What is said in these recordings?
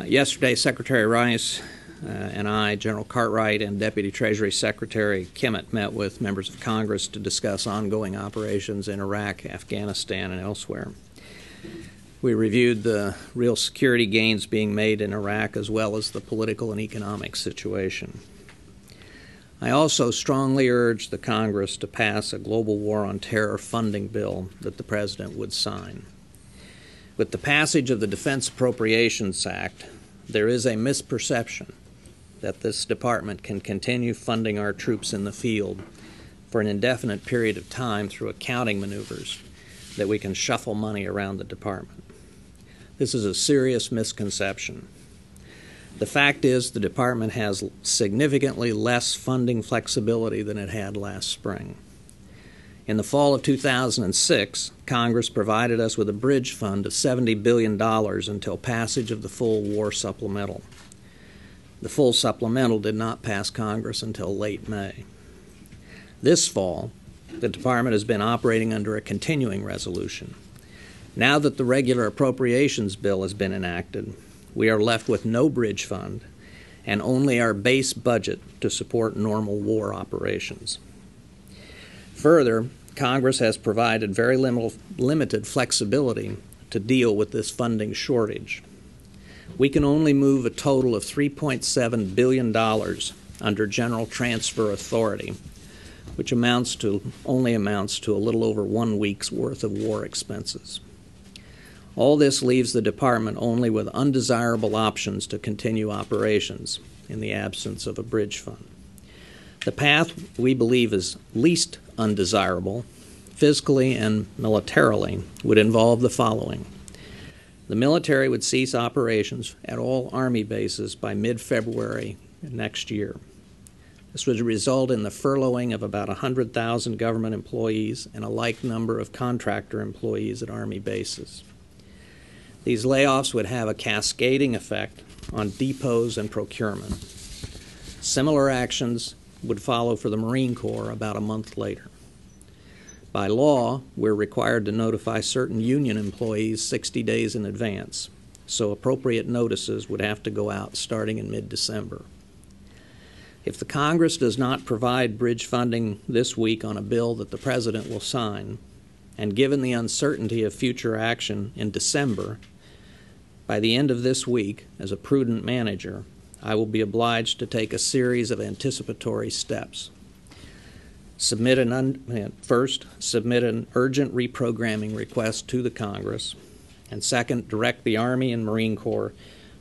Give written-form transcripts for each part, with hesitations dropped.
Yesterday, Secretary Rice and I, General Cartwright, and Deputy Treasury Secretary Kimmett met with members of Congress to discuss ongoing operations in Iraq, Afghanistan, and elsewhere. We reviewed the real security gains being made in Iraq as well as the political and economic situation. I also strongly urged the Congress to pass a global war on terror funding bill that the President would sign. With the passage of the Defense Appropriations Act, there is a misperception that this department can continue funding our troops in the field for an indefinite period of time through accounting maneuvers, that we can shuffle money around the department. This is a serious misconception. The fact is the department has significantly less funding flexibility than it had last spring. In the fall of 2006, Congress provided us with a bridge fund of $70 billion until passage of the full war supplemental. The full supplemental did not pass Congress until late May. This fall, the department has been operating under a continuing resolution. Now that the regular appropriations bill has been enacted, we are left with no bridge fund and only our base budget to support normal war operations. Further, Congress has provided very limited flexibility to deal with this funding shortage. We can only move a total of $3.7 billion under General Transfer Authority, which only amounts to a little over 1 week's worth of war expenses. All this leaves the department only with undesirable options to continue operations in the absence of a bridge fund. The path we believe is least undesirable, fiscally and militarily, would involve the following. The military would cease operations at all Army bases by mid-February next year. This would result in the furloughing of about 100,000 government employees and a like number of contractor employees at Army bases. These layoffs would have a cascading effect on depots and procurement. Similar actions would follow for the Marine Corps about a month later. By law, we're required to notify certain union employees 60 days in advance, so appropriate notices would have to go out starting in mid-December. If the Congress does not provide bridge funding this week on a bill that the President will sign, and given the uncertainty of future action in December, by the end of this week, as a prudent manager, I will be obliged to take a series of anticipatory steps. First, submit an urgent reprogramming request to the Congress, and second, direct the Army and Marine Corps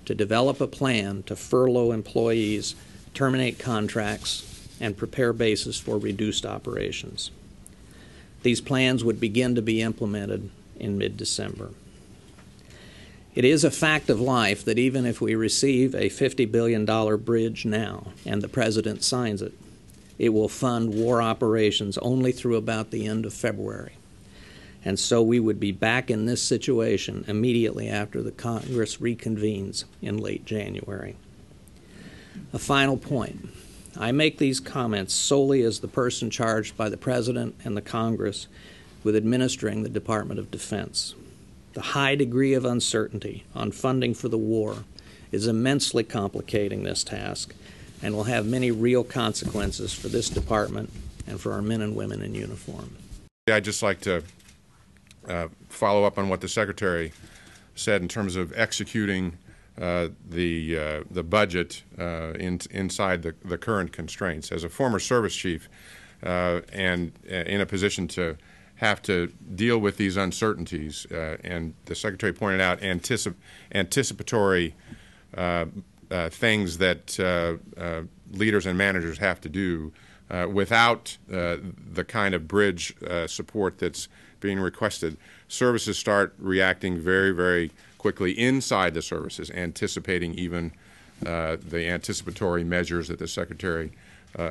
to develop a plan to furlough employees, terminate contracts, and prepare bases for reduced operations. These plans would begin to be implemented in mid-December. It is a fact of life that even if we receive a $50 billion bridge now and the President signs it, it will fund war operations only through about the end of February. And so we would be back in this situation immediately after the Congress reconvenes in late January. A final point. I make these comments solely as the person charged by the President and the Congress with administering the Department of Defense. The high degree of uncertainty on funding for the war is immensely complicating this task and will have many real consequences for this department and for our men and women in uniform. I'd just like to follow up on what the Secretary said in terms of executing the budget inside the current constraints. As a former service chief and in a position to have to deal with these uncertainties, and the Secretary pointed out anticipatory things that leaders and managers have to do without the kind of bridge support that's being requested. Services start reacting very, very quickly inside the services, anticipating even the anticipatory measures that the Secretary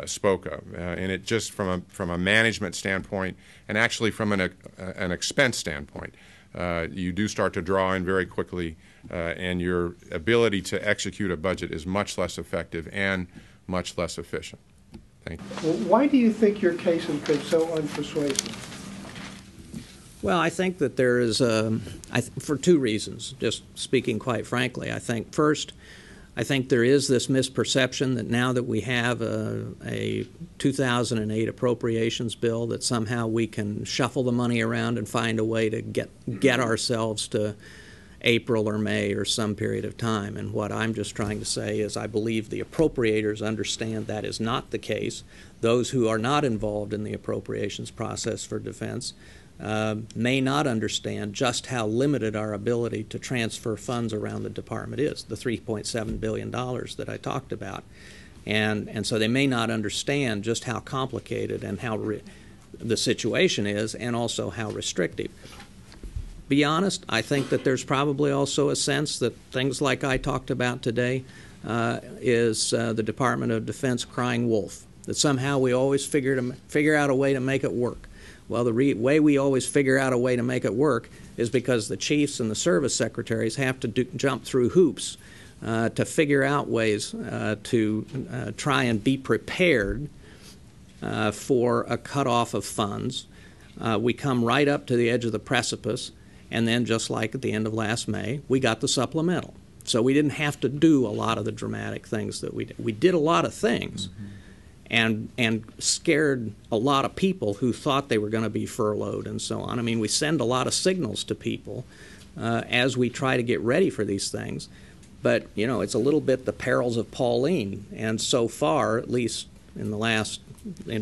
spoke of. And it just from a management standpoint, and actually from an expense standpoint, you do start to draw in very quickly, and your ability to execute a budget is much less effective and much less efficient. Thank you. Well, why do you think your case has been so unpersuasive? Well, I think that there is, for two reasons, just speaking quite frankly. I think, first, I think there is this misperception that now that we have a 2008 appropriations bill, that somehow we can shuffle the money around and find a way to get ourselves to April or May or some period of time. And what I'm just trying to say is I believe the appropriators understand that is not the case. Those who are not involved in the appropriations process for defense may not understand just how limited our ability to transfer funds around the department is, the $3.7 billion that I talked about. And so they may not understand just how complicated and how the situation is, and also how restrictive. Be honest, I think that there's probably also a sense that things like I talked about today is the Department of Defense crying wolf, that somehow we always figure out a way to make it work. Well, the way we always figure out a way to make it work is because the chiefs and the service secretaries have to jump through hoops to figure out ways to try and be prepared for a cutoff of funds. We come right up to the edge of the precipice, and then just like at the end of last May, we got the supplemental. So we didn't have to do a lot of the dramatic things that we did. We did a lot of things. Mm-hmm. And scared a lot of people who thought they were going to be furloughed and so on. I mean, we send a lot of signals to people as we try to get ready for these things. But, you know, it's a little bit the perils of Pauline. And so far, at least in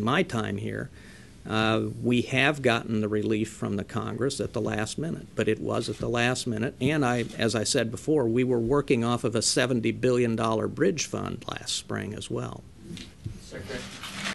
my time here, we have gotten the relief from the Congress at the last minute. But it was at the last minute. And as I said before, we were working off of a $70 billion bridge fund last spring as well.